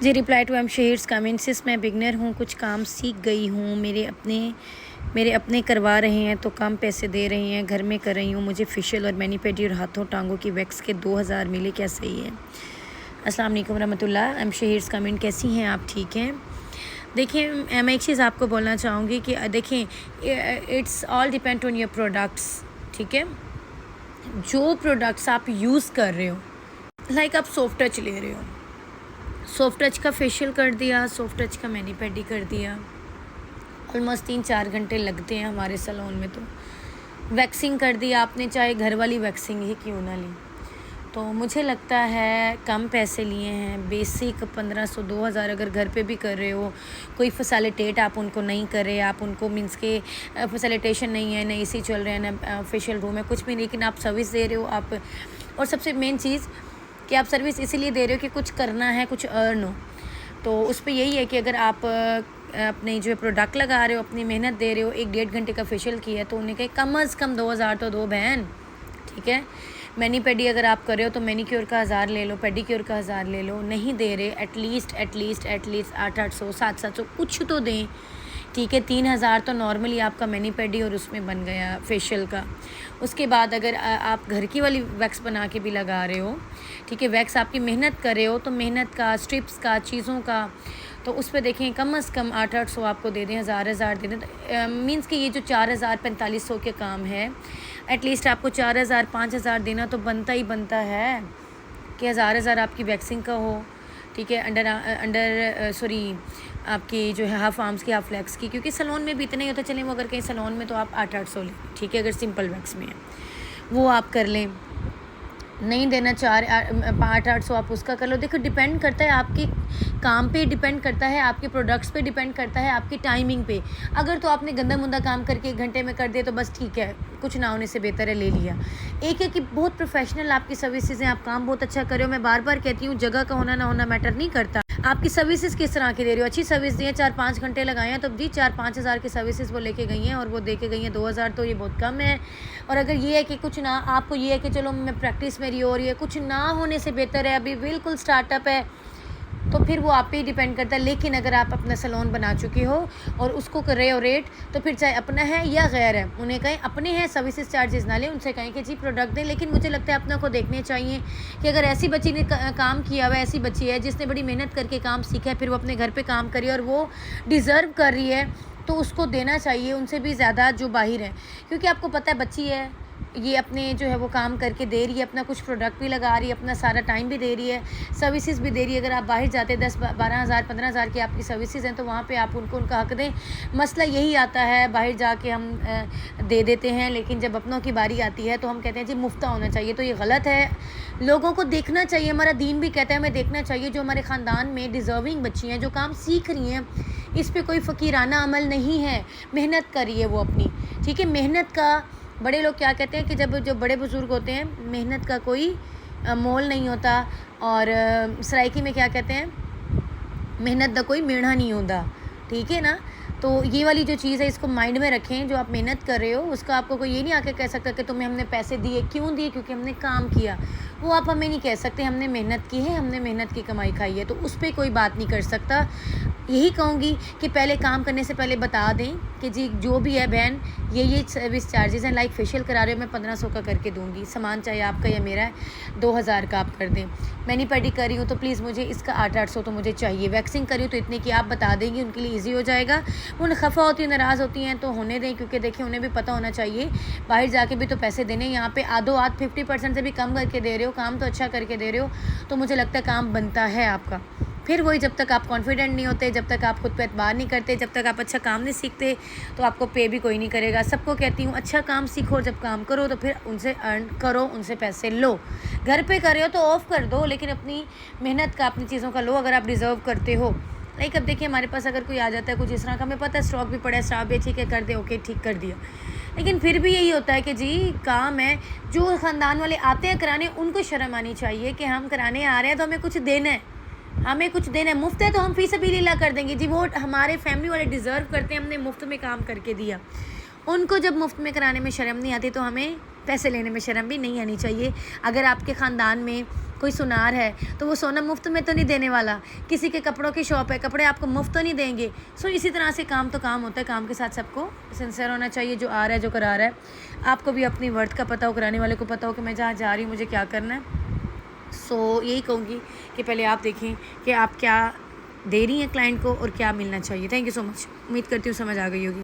Ji reply to em shares comments. मैं beginner हूँ, कुछ काम सीख गई हूँ, मेरे अपने करवा रहे हैं तो कम पैसे दे रहे हैं, घर में कर रही हूँ। मुझे फेशियल और मैनी पेडी और हाथों टांगों की वैक्स के 2000 मिले, क्या सही है? अस्सलाम वालेकुम रहमतुल्लाह। एम शेयर्स कमेंट, कैसी हैं आप? ठीक हैं। देखिए, मैं एक चीज़ आपको बोलना चाहूँगी कि देखें, it's all depend on your products. ठीक है, जो प्रोडक्ट्स आप यूज़ कर रहे हो, लाइक आप सॉफ्ट टच ले रहे हो, सॉफ्ट टच का फेशियल कर दिया, सॉफ्ट टच का मैनी पेडी कर दिया, ऑलमोस्ट 3-4 घंटे लगते हैं हमारे सैलून में। तो वैक्सिंग कर दिया आपने, चाहे घर वाली वैक्सिंग ही क्यों ना ली, तो मुझे लगता है कम पैसे लिए हैं। बेसिक 1500-2000 अगर घर पे भी कर रहे हो, कोई फैसिलिटेट आप उनको नहीं कर रहे, आप उनको मीन्स के फैसिलिटेशन नहीं है, ना एसी चल रहे हैं, ना फेशियल रूम है, कुछ भी, लेकिन आप सर्विस दे रहे हो आप। और सबसे मेन चीज़ कि आप सर्विस इसीलिए दे रहे हो कि कुछ करना है, कुछ अर्न हो। तो उस पर यही है कि अगर आप अपने जो प्रोडक्ट लगा रहे हो, अपनी मेहनत दे रहे हो, 1-1.5 घंटे का फेशियल किया है, तो उन्हें कहे कम अज़ कम 2000 तो दो बहन। ठीक है, मैनी पेडी अगर आप कर रहे हो तो मैनीक्योर का 1000 ले लो, पेडीक्योर का 1000 ले लो। नहीं दे रहे, एटलीस्ट 800-800 700 कुछ तो दें। ठीक है, 3000 तो नॉर्मली आपका मैनी पेडी और उसमें बन गया फेशियल का। उसके बाद अगर आप घर की वाली वैक्स बना के भी लगा रहे हो, ठीक है, वैक्स आपकी मेहनत कर रहे हो, तो मेहनत का, स्ट्रिप्स का, चीज़ों का, तो उस पर देखें कम से कम 800-800 आपको दे दें, 1000-1000 दे दें। तो मीन्स कि ये जो 4000-4500 के काम है, एटलीस्ट आपको 4000-5000 देना तो बनता ही बनता है कि 1000 आपकी वैक्सिंग का हो। ठीक है, अंडर सॉरी आपकी जो है हाफ आर्म्स की, हाफ लेग्स की, क्योंकि सैलून में भी इतना ही होता है। चलें, वो अगर कहीं सैलून में तो आप 800-800 लें, ठीक है, अगर सिंपल वैक्स में है वो आप कर लें। नहीं देना 800-800 आप उसका कर लो। देखो, डिपेंड करता है आपके काम पे, डिपेंड करता है आपके प्रोडक्ट्स पे, डिपेंड करता है आपकी टाइमिंग पे। अगर तो आपने गंदा मुंदा काम करके 1 घंटे में कर दिया तो बस ठीक है, कुछ ना होने से बेहतर है ले लिया। एक है कि बहुत प्रोफेशनल आपकी सर्विसेज हैं, आप काम बहुत अच्छा कर रहे हो। मैं बार बार कहती हूँ, जगह का होना ना होना मैटर नहीं करता, आपकी सर्विसेज किस तरह की दे रही हो। अच्छी सर्विस दी है, 4-5 घंटे लगाए हैं, तो जी 4-5 हज़ार की सर्विसेज वो लेके गई हैं, और वो दे के गई हैं 2000, तो ये बहुत कम है। और अगर ये है कि कुछ ना, आपको ये है कि चलो मैं प्रैक्टिस मेरी हो रही है, कुछ ना होने से बेहतर है, अभी बिल्कुल स्टार्टअप है, तो फिर वो आप पे ही डिपेंड करता है। लेकिन अगर आप अपना सैलून बना चुके हो और उसको कर रहे हो रेट, तो फिर चाहे अपना है या गैर है, उन्हें कहें अपने हैं, सर्विसेज चार्जेस ना लें, उनसे कहें कि जी प्रोडक्ट दें। लेकिन मुझे लगता है अपना को देखने चाहिए कि अगर ऐसी बच्ची ने काम किया हुआ, ऐसी बच्ची है जिसने बड़ी मेहनत करके काम सीखा है, फिर वो अपने घर पर काम करी और वो डिज़र्व कर रही है, तो उसको देना चाहिए उनसे भी ज़्यादा जो बाहर है। क्योंकि आपको पता है बच्ची है, ये अपने जो है वो काम करके दे रही है, अपना कुछ प्रोडक्ट भी लगा रही है, अपना सारा टाइम भी दे रही है, सर्विसेज भी दे रही है। अगर आप बाहर जाते 10-12 हज़ार 15 हज़ार की आपकी सर्विसेज हैं, तो वहाँ पे आप उनको उनका हक दें। मसला यही आता है, बाहर जाके हम दे देते हैं, लेकिन जब अपनों की बारी आती है तो हम कहते हैं जी मुफ्ता होना चाहिए, तो ये गलत है। लोगों को देखना चाहिए, हमारा दीन भी कहता है हमें देखना चाहिए जो हमारे ख़ानदान में डिज़र्विंग बच्ची हैं, जो काम सीख रही हैं, इस पर कोई फ़कीराना अमल नहीं है, मेहनत करिए वो अपनी। ठीक है, मेहनत का, बड़े लोग क्या कहते हैं कि जब जो बड़े बुज़ुर्ग होते हैं, मेहनत का कोई मोल नहीं होता, और सराइकी में क्या कहते हैं, मेहनत का कोई मेढ़ा नहीं होता। ठीक है ना, तो ये वाली जो चीज़ है इसको माइंड में रखें। जो आप मेहनत कर रहे हो उसका आपको कोई ये नहीं आके कह सकता कि तुम्हें हमने पैसे दिए, क्यों दिए, क्योंकि हमने काम किया, वो आप हमें नहीं कह सकते। हमने मेहनत की है, हमने मेहनत की कमाई खाई है, तो उस पर कोई बात नहीं कर सकता। यही कहूँगी कि पहले काम करने से पहले बता दें कि जी जो भी है बहन, ये सर्विस चार्जेस हैं, लाइक फेशियल करा रहे हो मैं 1500 का करके दूँगी, सामान चाहे आपका या मेरा है, 2000 का आप कर दें। मैनी पेडी कर रही हूँ तो प्लीज़ मुझे इसका 800-800 तो मुझे चाहिए। वैक्सिंग करी हूँ तो इतने की आप बता देंगी, उनके लिए ईजी हो जाएगा। वो खफ़ा होती हैं, नाराज़ होती हैं, तो होने दें, क्योंकि देखिए उन्हें भी पता होना चाहिए बाहर जाके भी तो पैसे देने, यहाँ पे आधो आध 50% से भी कम करके दे रहे हो, काम तो अच्छा करके दे रहे हो, तो मुझे लगता है काम बनता है आपका। फिर वही, जब तक आप कॉन्फिडेंट नहीं होते, जब तक आप खुद पे एतबार नहीं करते, जब तक आप अच्छा काम नहीं सीखते, तो आपको पे भी कोई नहीं करेगा। सबको कहती हूँ अच्छा काम सीखो, जब काम करो तो फिर उनसे अर्न करो, उनसे पैसे लो। घर पे कर रहे हो तो ऑफ़ कर दो, लेकिन अपनी मेहनत का, अपनी चीज़ों का लो अगर आप डिज़र्व करते हो। लाइक अब देखिए, हमारे पास अगर कोई आ जाता है कुछ इस तरह का, हमें पता है स्टॉक भी पड़ा है, स्टाफ भी ठीक है, कर दे, ओके ठीक कर दिया, लेकिन फिर भी यही होता है कि जी काम है, जो ख़ानदान वाले आते हैं कराने, उनको शर्म आनी चाहिए कि हम कराने आ रहे हैं तो हमें कुछ देना है, हमें कुछ देना है। मुफ्त है तो हम फ़ी सबीलिल्लाह कर देंगे जी, वो हमारे फैमिली वाले डिज़र्व करते हैं, हमने मुफ्त में काम करके दिया। उनको जब मुफ्त में कराने में शर्म नहीं आती, तो हमें पैसे लेने में शर्म भी नहीं आनी चाहिए। अगर आपके ख़ानदान में कोई सुनार है तो वो सोना मुफ्त में तो नहीं देने वाला, किसी के कपड़ों की शॉप है, कपड़े आपको मुफ्त तो नहीं देंगे। सो इसी तरह से काम तो काम होता है, काम के साथ सबको सिंसियर होना चाहिए। जो आ रहा है, जो करा रहा है, आपको भी अपनी वर्थ का पता हो, कराने वाले को पता हो कि मैं जहाँ जा रही हूँ मुझे क्या करना है। सो यही कहूँगी कि पहले आप देखें कि आप क्या दे रही हैं क्लाइंट को और क्या मिलना चाहिए। Thank you so much. उम्मीद करती हूँ समझ आ गई होगी।